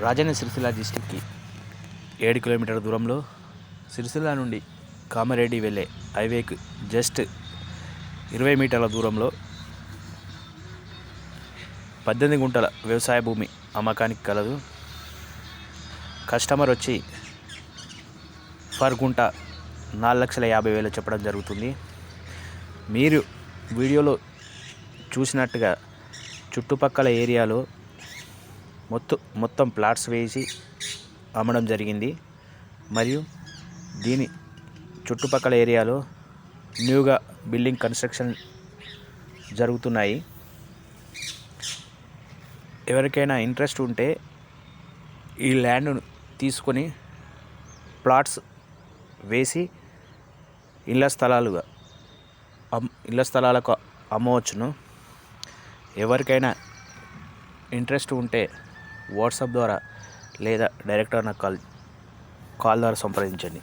రాజన్న సిరిసిల్ల డిస్టిక్కి 7 కిలోమీటర్ల దూరంలో సిరిసిల్ల నుండి కామారెడ్డి వెళ్ళే హైవేకి జస్ట్ 20 మీటర్ల దూరంలో 18 గుంటల వ్యవసాయ భూమి అమ్మకానికి కలదు. కస్టమర్ వచ్చి పర్ గుంట 4,50,000 చెప్పడం జరుగుతుంది. మీరు వీడియోలో చూసినట్టుగా చుట్టుపక్కల ఏరియాలో మొత్తం ప్లాట్స్ వేసి అమ్మడం జరిగింది. మరియు దీని చుట్టుపక్కల ఏరియాలో న్యూగా బిల్డింగ్ కన్స్ట్రక్షన్ జరుగుతున్నాయి. ఎవరికైనా ఇంట్రెస్ట్ ఉంటే ఈ ల్యాండ్ను తీసుకొని ప్లాట్స్ వేసి ఇళ్ల స్థలాలకు అమ్మవచ్చును. ఎవరికైనా ఇంట్రెస్ట్ ఉంటే వాట్సాప్ ద్వారా లేదా డైరెక్ట్ నాకు కాల్ ద్వారా సంప్రదించండి.